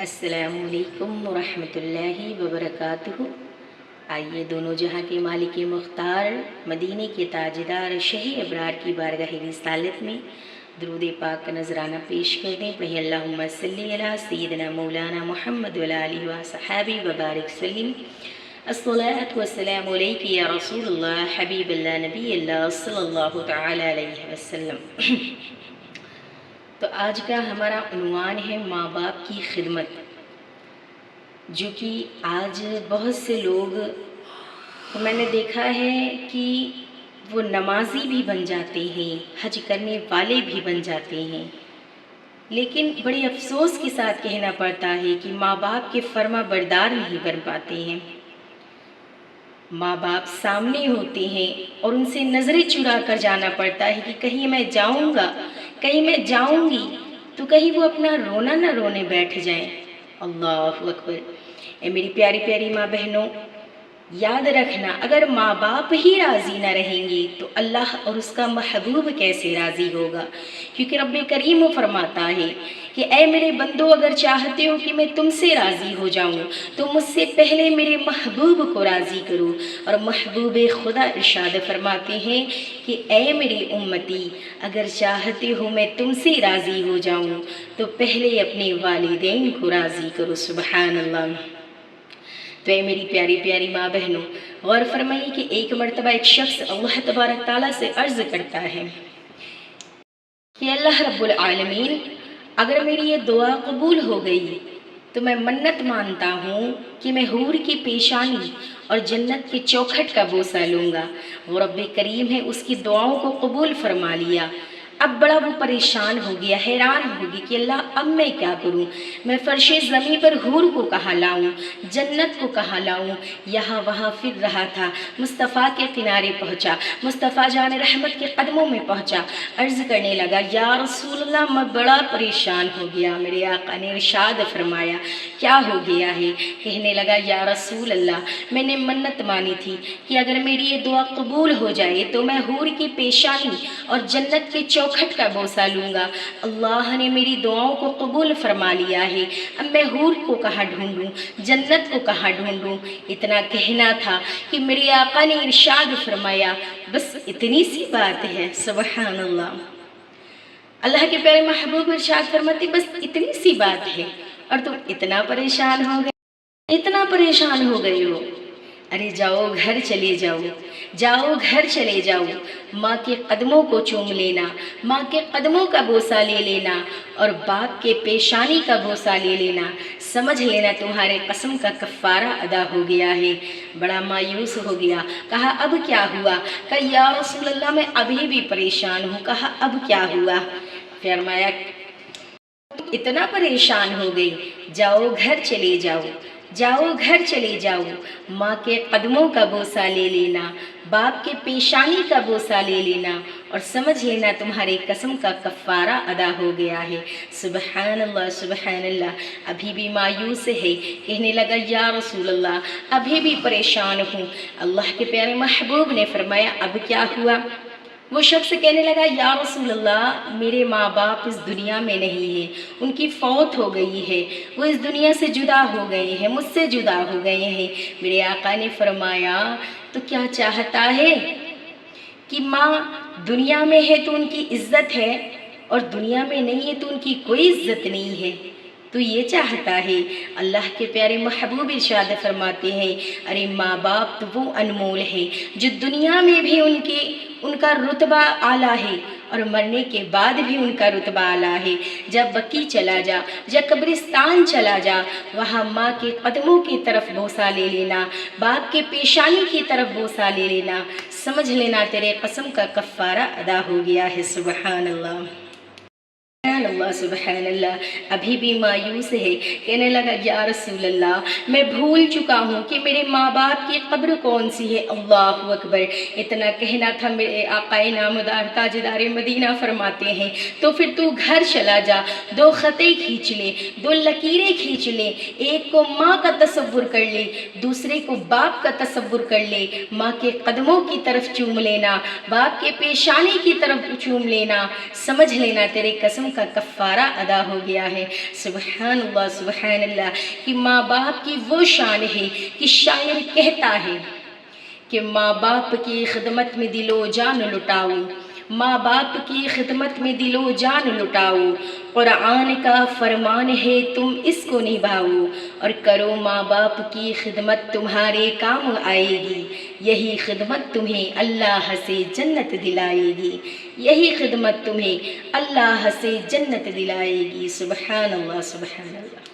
السلام علیکم ورحمۃ اللہ وبرکاتہ۔ آئیے دونوں جہاں کے مالک مختار، مدینے کے تاجدار، شہی ابرار کی بارگاہ رسالت میں درود پاک کا نذرانہ پیش کر دیں۔ پڑھیں اللہم صلی علی سیدنا مولانا محمد وعلی آلہ وصحبہ وبارک وسلم۔ الصلاۃ والسلام علیک یا رسول اللہ حبیب اللہ نبی اللہ صلی اللہ تعالی علیہ وسلم۔ تو آج کا ہمارا عنوان ہے ماں باپ کی خدمت، جو کہ آج بہت سے لوگ میں نے دیکھا ہے کہ وہ نمازی بھی بن جاتے ہیں، حج کرنے والے بھی بن جاتے ہیں، لیکن بڑے افسوس کے ساتھ کہنا پڑتا ہے کہ ماں باپ کے فرما بردار نہیں بن پاتے ہیں۔ ماں باپ سامنے ہوتے ہیں اور ان سے نظریں چرا کر جانا پڑتا ہے کہ کہیں میں جاؤں گا، کہیں میں جاؤں گی تو کہیں وہ اپنا رونا نہ رونے بیٹھ جائیں۔ اللہ اکبر۔ اے میری پیاری پیاری ماں بہنوں، یاد رکھنا، اگر ماں باپ ہی راضی نہ رہیں گے تو اللہ اور اس کا محبوب کیسے راضی ہوگا؟ کیونکہ رب کریم فرماتا ہے کہ اے میرے بندو، اگر چاہتے ہو کہ میں تم سے راضی ہو جاؤں تو مجھ سے پہلے میرے محبوب کو راضی کرو۔ اور محبوب خدا ارشاد فرماتے ہیں کہ اے میری امتی، اگر چاہتے ہو میں تم سے راضی ہو جاؤں تو پہلے اپنے والدین کو راضی کرو۔ سبحان اللہ۔ تو اے میری پیاری پیاری ماں بہنوں، غور فرمائیے کہ ایک مرتبہ ایک شخص اللہ تبارک تعالیٰ سے عرض کرتا ہے کہ اللہ رب العالمین، اگر میری یہ دعا قبول ہو گئی تو میں منت مانتا ہوں کہ میں حور کی پیشانی اور جنت کے چوکھٹ کا بوسہ لوں گا۔ وہ رب کریم ہے، اس کی دعاؤں کو قبول فرما لیا۔ اب بڑا وہ پریشان ہو گیا، حیران ہو گیا کہ اللہ اب میں کیا کروں؟ میں فرش زمین پر حور کو کہاں لاؤں، جنت کو کہاں لاؤں؟ یہاں وہاں پھر رہا تھا، مصطفیٰ کے کنارے پہنچا، مصطفیٰ جان رحمت کے قدموں میں پہنچا، عرض کرنے لگا یا رسول اللہ، میں بڑا پریشان ہو گیا۔ میرے آقا نے ارشاد فرمایا کیا ہو گیا ہے؟ کہنے لگا یا رسول اللہ، میں نے منت مانی تھی کہ اگر میری یہ دعا قبول ہو جائے تو میں حور کی پیشانی اور جنت کے چوکھٹ کا بوسہ لوں گا۔ اللہ نے میری دعاؤں کو قبول فرما لیا ہے، اب میں حور کو کہاں ڈھونڈوں، جنت کو کہاں ڈھونڈوں؟ اتنا کہنا تھا کہ میرے آقا نے ارشاد فرمایا بس اتنی سی بات ہے۔ سبحان اللہ۔ اللہ کے پیارے محبوب ارشاد فرماتے بس اتنی سی بات ہے اور تم اتنا پریشان ہو گئے، اتنا پریشان ہو گئے ہو؟ ارے جاؤ گھر چلے جاؤ، جاؤ گھر چلے جاؤ، ماں کے قدموں کو چوم لینا، ماں کے قدموں کا بوسہ لے لینا اور باپ کے پیشانی کا بوسہ لے لینا، سمجھ لینا تمہارے قسم کا کفارہ ادا ہو گیا ہے۔ بڑا مایوس ہو گیا، کہا اب کیا ہوا؟ کہا یا رسول اللہ، میں ابھی بھی پریشان ہوں۔ کہا اب کیا ہوا؟ فرمایا اتنا پریشان ہو گئی، جاؤ گھر چلے جاؤ، جاؤ گھر چلے جاؤ، ماں کے قدموں کا بوسہ لے لینا، باپ کے پیشانی کا بوسہ لے لینا اور سمجھ لینا تمہاری قسم کا کفارہ ادا ہو گیا ہے۔ سبحان اللہ، سبحان اللہ۔ ابھی بھی مایوس ہے، کہنے لگا یا رسول اللہ، ابھی بھی پریشان ہوں۔ اللہ کے پیارے محبوب نے فرمایا اب کیا ہوا؟ وہ شخص کہنے لگا یا رسول اللہ، میرے ماں باپ اس دنیا میں نہیں ہیں، ان کی فوت ہو گئی ہے، وہ اس دنیا سے جدا ہو گئے ہیں، مجھ سے جدا ہو گئے ہیں۔ میرے آقا نے فرمایا تو کیا چاہتا ہے کہ ماں دنیا میں ہے تو ان کی عزت ہے اور دنیا میں نہیں ہے تو ان کی کوئی عزت نہیں ہے؟ تو یہ چاہتا ہے؟ اللہ کے پیارے محبوب ارشاد فرماتے ہیں ارے ماں باپ تو وہ انمول ہے جو دنیا میں بھی ان کا رتبہ اعلیٰ ہے اور مرنے کے بعد بھی ان کا رتبہ اعلیٰ ہے۔ جب بقیع چلا جا، جب قبرستان چلا جا، وہاں ماں کے قدموں کی طرف بوسہ لے لینا، باپ کے پیشانی کی طرف بوسہ لے لینا، سمجھ لینا تیرے قسم کا کفارہ ادا ہو گیا ہے۔ سبحان اللہ، سبحان اللہ، سبحان اللہ۔ ابھی بھی مایوس ہے، کہنے لگا یا رسول اللہ، میں بھول چکا ہوں کہ میرے ماں باپ کی قبر کون سی ہے۔ اللہ اکبر۔ اتنا کہنا تھا، میرے آقا نامدار تاجدار مدینہ فرماتے ہیں تو پھر تو گھر چلا جا، دو خطیں کھینچ لے، دو لکیریں کھینچ لے، ایک کو ماں کا تصور کر لے، دوسرے کو باپ کا تصور کر لے، ماں کے قدموں کی طرف چوم لینا، باپ کے پیشانی کی طرف چوم لینا، سمجھ لینا تیرے قسم قسم کا کفارہ ادا ہو گیا ہے۔ سبحان اللہ کہ ماں باپ کی وہ شان ہے کہ شاعر کہتا ہے کہ ماں باپ کی خدمت میں دل و جان لٹاؤ، ماں باپ کی خدمت میں دل و جان لٹاؤ، قرآن کا فرمان ہے تم اس کو نبھاؤ، اور کرو ماں باپ کی خدمت تمہارے کام آئے گی، یہی خدمت تمہیں اللہ سے جنت دلائے گی، یہی خدمت تمہیں اللہ سے جنت دلائے گی۔ سبحان اللہ۔